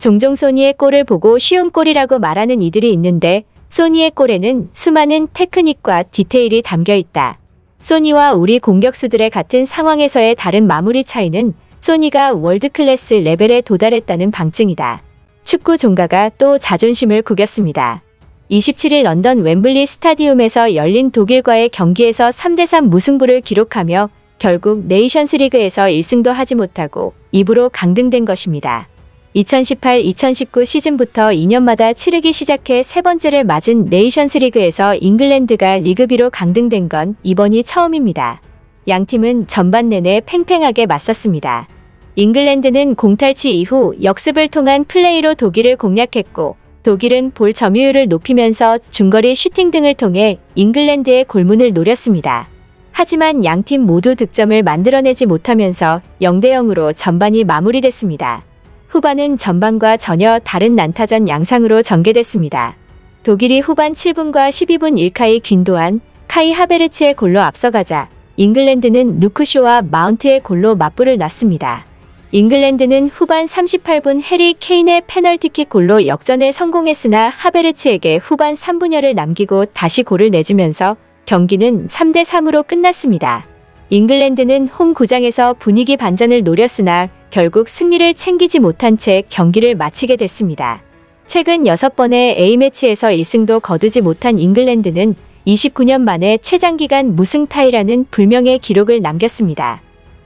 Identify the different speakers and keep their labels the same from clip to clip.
Speaker 1: 종종 소니의 골을 보고 쉬운 골이라고 말하는 이들이 있는데 소니의 골에는 수많은 테크닉과 디테일이 담겨 있다. 소니와 우리 공격수들의 같은 상황에서의 다른 마무리 차이는 소니가 월드클래스 레벨에 도달했다는 방증이다. 축구 종가가 또 자존심을 구겼습니다. 27일 런던 웸블리 스타디움에서 열린 독일과의 경기에서 3대3 무승부를 기록하며 결국 네이션스 리그에서 1승도 하지 못하고 2부로 강등된 것입니다. 2018-2019 시즌부터 2년마다 치르기 시작해 세 번째를 맞은 네이션스 리그에서 잉글랜드가 리그비로 강등된 건 이번이 처음입니다. 양팀은 전반 내내 팽팽하게 맞섰습니다. 잉글랜드는 공탈취 이후 역습을 통한 플레이로 독일을 공략했고 독일은 볼 점유율을 높이면서 중거리 슈팅 등을 통해 잉글랜드의 골문을 노렸습니다. 하지만 양팀 모두 득점을 만들어내지 못하면서 0대0으로 전반이 마무리됐습니다. 후반은 전반과 전혀 다른 난타전 양상으로 전개됐습니다. 독일이 후반 7분과 12분 일카이 귄도안, 카이 하베르츠의 골로 앞서가자 잉글랜드는 루크쇼와 마운트의 골로 맞불을 놨습니다. 잉글랜드는 후반 38분 해리 케인의 페널티킥 골로 역전에 성공했으나 하베르츠에게 후반 3분여를 남기고 다시 골을 내주면서 경기는 3대3으로 끝났습니다. 잉글랜드는 홈 구장에서 분위기 반전을 노렸으나 결국 승리를 챙기지 못한 채 경기를 마치게 됐습니다. 최근 6번의 A매치에서 1승도 거두지 못한 잉글랜드는 29년 만에 최장기간 무승 타이라는 불명예 기록을 남겼습니다.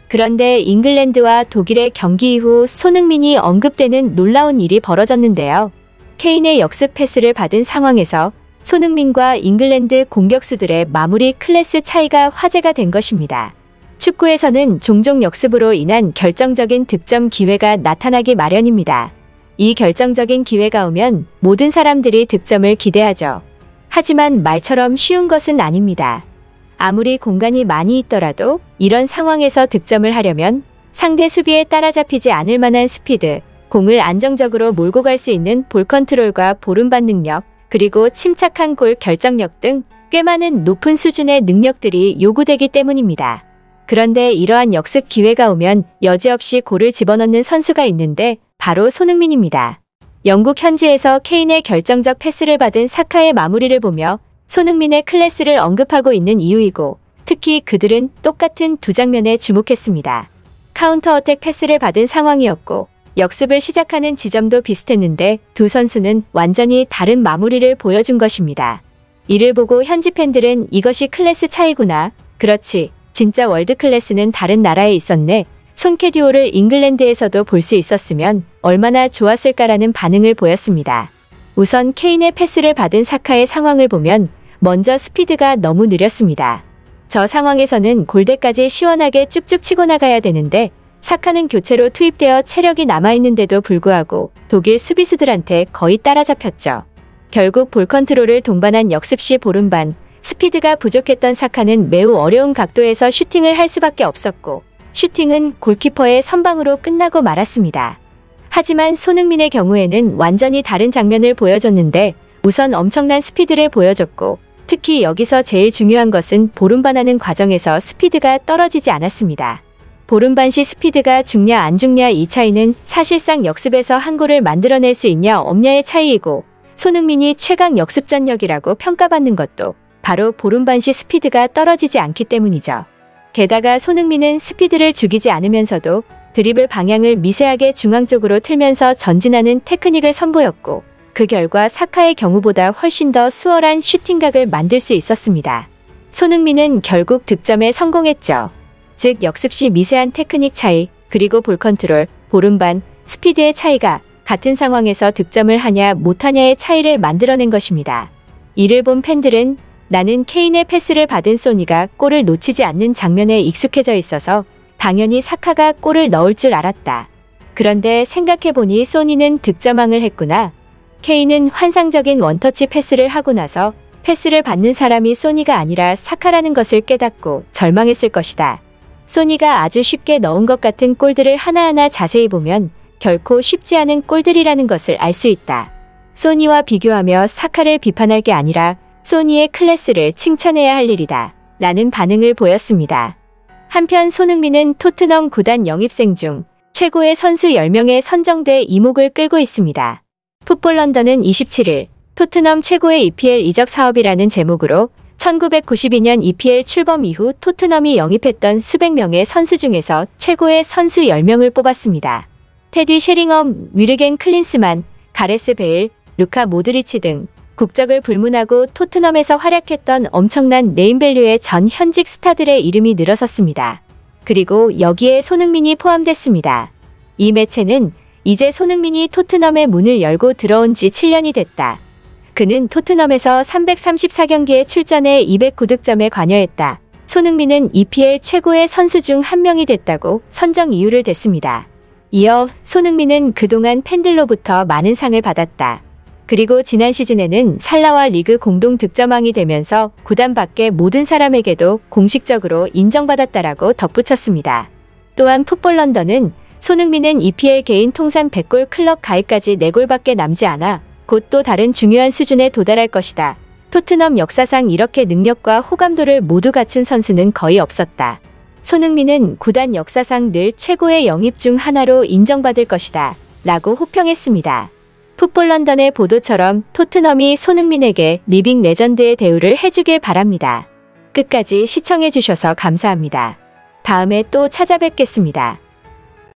Speaker 1: 그런데 잉글랜드와 독일의 경기 이후 손흥민이 언급되는 놀라운 일이 벌어졌는데요. 케인의 역습 패스를 받은 상황에서 손흥민과 잉글랜드 공격수들의 마무리 클래스 차이가 화제가 된 것입니다. 축구에서는 종종 역습으로 인한 결정적인 득점 기회가 나타나기 마련입니다. 이 결정적인 기회가 오면 모든 사람들이 득점을 기대하죠. 하지만 말처럼 쉬운 것은 아닙니다. 아무리 공간이 많이 있더라도 이런 상황에서 득점을 하려면 상대 수비에 따라잡히지 않을 만한 스피드, 공을 안정적으로 몰고 갈 수 있는 볼 컨트롤과 보름반 능력, 그리고 침착한 골 결정력 등 꽤 많은 높은 수준의 능력들이 요구되기 때문입니다. 그런데 이러한 역습 기회가 오면 여지없이 골을 집어넣는 선수가 있는데 바로 손흥민입니다. 영국 현지에서 케인의 결정적 패스를 받은 사카의 마무리를 보며 손흥민의 클래스를 언급하고 있는 이유이고 특히 그들은 똑같은 두 장면에 주목했습니다. 카운터 어택 패스를 받은 상황이었고 역습을 시작하는 지점도 비슷했는데 두 선수는 완전히 다른 마무리를 보여준 것입니다. 이를 보고 현지 팬들은 이것이 클래스 차이구나. 그렇지. 진짜 월드 클래스는 다른 나라에 있었네. 손캐듀오를 잉글랜드에서도 볼 수 있었으면 얼마나 좋았을까라는 반응을 보였습니다. 우선 케인의 패스를 받은 사카의 상황을 보면 먼저 스피드가 너무 느렸습니다. 저 상황에서는 골대까지 시원하게 쭉쭉 치고 나가야 되는데 사카는 교체로 투입되어 체력이 남아있는데도 불구하고 독일 수비수들한테 거의 따라잡혔죠. 결국 볼 컨트롤을 동반한 역습 시 보름반, 스피드가 부족했던 사카는 매우 어려운 각도에서 슈팅을 할 수밖에 없었고 슈팅은 골키퍼의 선방으로 끝나고 말았습니다. 하지만 손흥민의 경우에는 완전히 다른 장면을 보여줬는데 우선 엄청난 스피드를 보여줬고 특히 여기서 제일 중요한 것은 보름반하는 과정에서 스피드가 떨어지지 않았습니다. 보름반 시 스피드가 죽냐 안 죽냐 이 차이는 사실상 역습에서 한 골을 만들어낼 수 있냐 없냐의 차이이고 손흥민이 최강 역습전력이라고 평가받는 것도 바로 보름반 시 스피드가 떨어지지 않기 때문이죠. 게다가 손흥민은 스피드를 죽이지 않으면서도 드리블 방향을 미세하게 중앙 쪽으로 틀면서 전진하는 테크닉을 선보였고 그 결과 사카의 경우보다 훨씬 더 수월한 슈팅각을 만들 수 있었습니다. 손흥민은 결국 득점에 성공했죠. 즉 역습 시 미세한 테크닉 차이, 그리고 볼 컨트롤, 보름반, 스피드의 차이가 같은 상황에서 득점을 하냐 못하냐의 차이를 만들어낸 것입니다. 이를 본 팬들은 나는 케인의 패스를 받은 소니가 골을 놓치지 않는 장면에 익숙해져 있어서 당연히 사카가 골을 넣을 줄 알았다. 그런데 생각해보니 소니는 득점왕을 했구나. 케인은 환상적인 원터치 패스를 하고 나서 패스를 받는 사람이 소니가 아니라 사카라는 것을 깨닫고 절망했을 것이다. 소니가 아주 쉽게 넣은 것 같은 골들을 하나하나 자세히 보면 결코 쉽지 않은 골들이라는 것을 알 수 있다. 소니와 비교하며 사카를 비판할 게 아니라 소니의 클래스를 칭찬해야 할 일이다. 라는 반응을 보였습니다. 한편 손흥민은 토트넘 구단 영입생 중 최고의 선수 10명에 선정돼 이목을 끌고 있습니다. 풋볼 런던은 27일 토트넘 최고의 EPL 이적 사업이라는 제목으로 1992년 EPL 출범 이후 토트넘이 영입했던 수백 명의 선수 중에서 최고의 선수 10명을 뽑았습니다. 테디 셰링엄, 위르겐 클린스만, 가레스 베일, 루카 모드리치 등 국적을 불문하고 토트넘에서 활약했던 엄청난 네임밸류의 전 현직 스타들의 이름이 늘어섰습니다. 그리고 여기에 손흥민이 포함됐습니다. 이 매체는 이제 손흥민이 토트넘의 문을 열고 들어온 지 7년이 됐다. 그는 토트넘에서 334경기에 출전해 209득점에 관여했다. 손흥민은 EPL 최고의 선수 중 한 명이 됐다고 선정 이유를 댔습니다. 이어 손흥민은 그동안 팬들로부터 많은 상을 받았다. 그리고 지난 시즌에는 살라와 리그 공동 득점왕이 되면서 구단 밖의 모든 사람에게도 공식적으로 인정받았다라고 덧붙였습니다. 또한 풋볼 런던은 손흥민은 EPL 개인 통산 100골 클럽 가입까지 4골밖에 남지 않아 곧 또 다른 중요한 수준에 도달할 것이다. 토트넘 역사상 이렇게 능력과 호감도를 모두 갖춘 선수는 거의 없었다. 손흥민은 구단 역사상 늘 최고의 영입 중 하나로 인정받을 것이다. 라고 호평했습니다. 풋볼 런던의 보도처럼 토트넘이 손흥민에게 리빙 레전드의 대우를 해주길 바랍니다. 끝까지 시청해주셔서 감사합니다. 다음에 또 찾아뵙겠습니다.